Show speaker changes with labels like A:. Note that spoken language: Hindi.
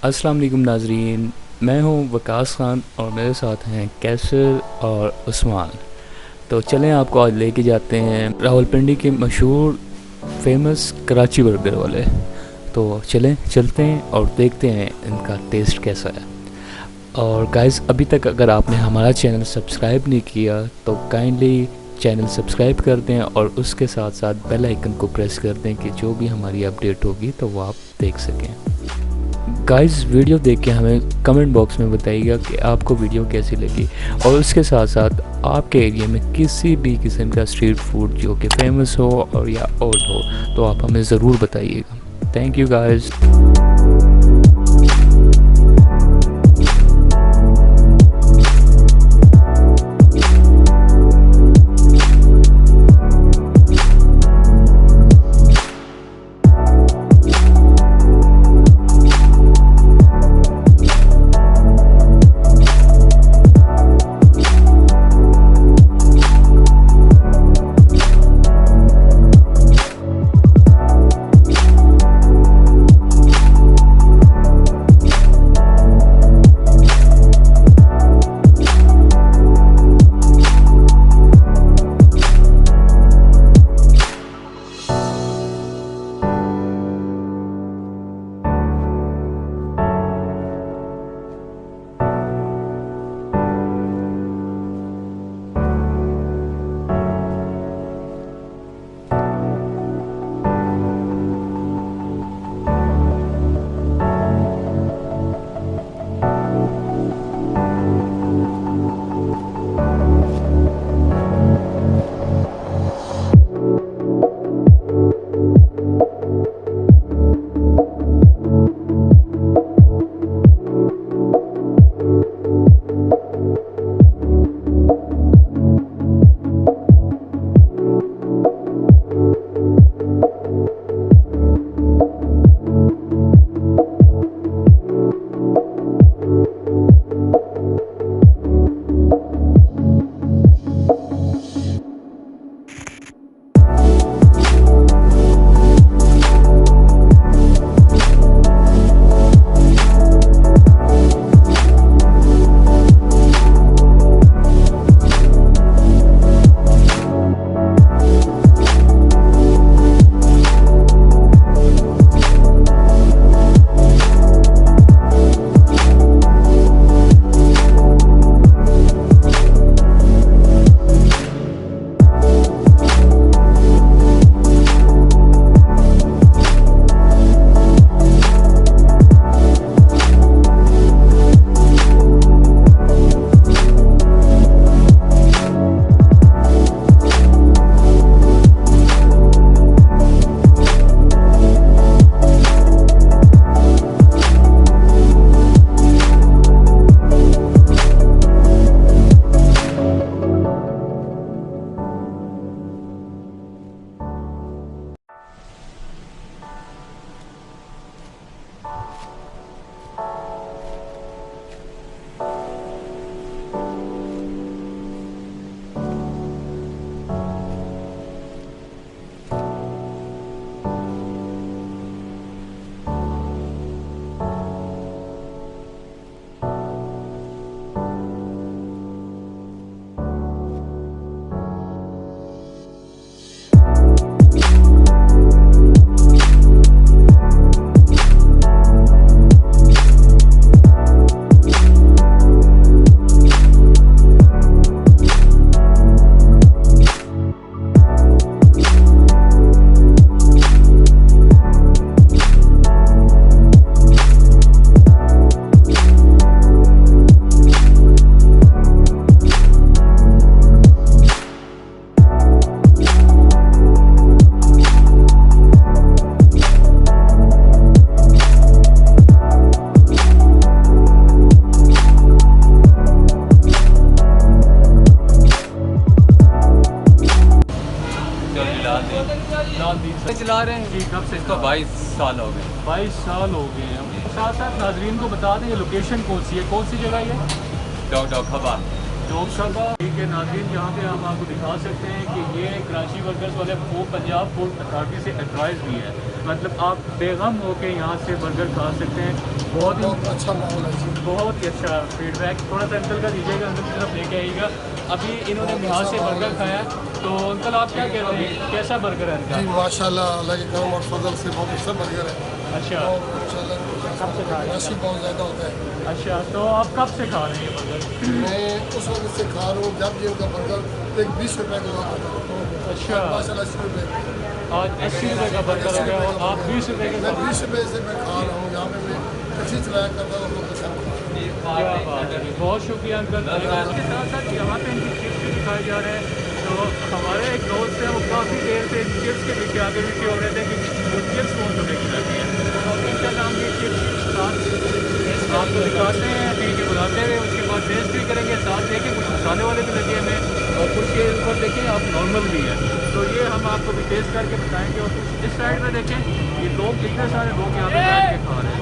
A: अस्सलाम वालेकुम नाजरीन, मैं हूं वकास खान और मेरे साथ हैं कैसर और उस्मान। तो चलें आपको आज लेके जाते हैं रावलपिंडी के मशहूर फेमस कराची बर्गर वाले। तो चलते हैं और देखते हैं इनका टेस्ट कैसा है। और गाइस, अभी तक अगर आपने हमारा चैनल सब्सक्राइब नहीं किया तो काइंडली चैनल सब्सक्राइब कर दें और उसके साथ साथ बेल आइकन को प्रेस कर दें कि जो भी हमारी अपडेट होगी तो वो आप देख सकें। गाइस, वीडियो देख के हमें कमेंट बॉक्स में बताइएगा कि आपको वीडियो कैसी लगी और उसके साथ साथ आपके एरिया में किसी भी किस्म का स्ट्रीट फूड जो कि फेमस हो और या ओल्ड हो तो आप हमें ज़रूर बताइएगा। Thank you guys.
B: चला रहे हैं कि कब से इसको 22 साल हो गए।
A: 22 साल हो गए हैं। साथ साथ नाजरीन को बता दें ये लोकेशन कौन सी है, कौन सी जगह है?
B: डॉग डॉग खबा
A: ठीक है नाज़रीन, यहाँ पे हम आपको दिखा सकते हैं कि ये कराची वर्कर्स वाले वो पंजाब फूड अथॉरिटी से एडवाइस भी है, मतलब आप बेगम होके यहाँ से बर्गर खा सकते हैं। बहुत ही
C: अच्छा माहौल है जी,
A: बहुत ही अच्छा फीडबैक। थोड़ा सा अंकल का दीजिएगा, अंकल की तरफ लेके आइएगा। अभी इन्होंने यहाँ से बर्गर खाया, तो अंकल आप क्या कहते हैं, कैसा बर्गर है इनका?
C: जी माशाल्लाह, अल्लाह के करम और फजल से बहुत अच्छा बर्गर है।
A: अच्छा,
C: और इंशाल्लाह
A: कब से खा रहे
C: रश भी बहुत ज़्यादा होता है।
A: हैं? अच्छा, तो आप कब से खा रहे हैं ये बर्गर?
C: मैं उस वक्त से खा रहा हूँ जब ये उनका बर्गर एक 20 रुपये का हुआ करता।
A: अच्छा,
C: माशाल्लाह 80 रुपये,
A: आज 80 रुपये का बर्गर हो गया और आप 20 रुपये के
C: मैं
A: साथ।
C: 20 रुपये से मैं खा रहा हूँ। यहाँ पे मैं टैक्सी चलाया करता हूँ, लोग अच्छा।
A: क्या बात है, बहुत शुक्रिया अंकल। इसके साथ साथ यहाँ पे इनकी चिप्स भी दिखाए जा रहे हैं। तो हमारे एक दोस्त हैं, वो काफ़ी देर से चिप्स के पीछे आगे पीछे हो रहे थे कि वो चिप्स कौन सा देखी जाती है। तो इंशाल्लाह हम ये चिप्स साथ आपको दिखाते हैं, ठीक है, बुलाते हुए उसके बाद टेस्ट भी करेंगे। साथ देखें कुछ मसाले वाले भी लगे हुए हैं और कुछ के ऊपर देखें आप नॉर्मल भी है। तो ये हम आपको भी टेस्ट करके बताएंगे। और कुछ इस साइड में देखें, ये लोग कितने सारे लोग यहाँ पे बैठ के खा रहे हैं।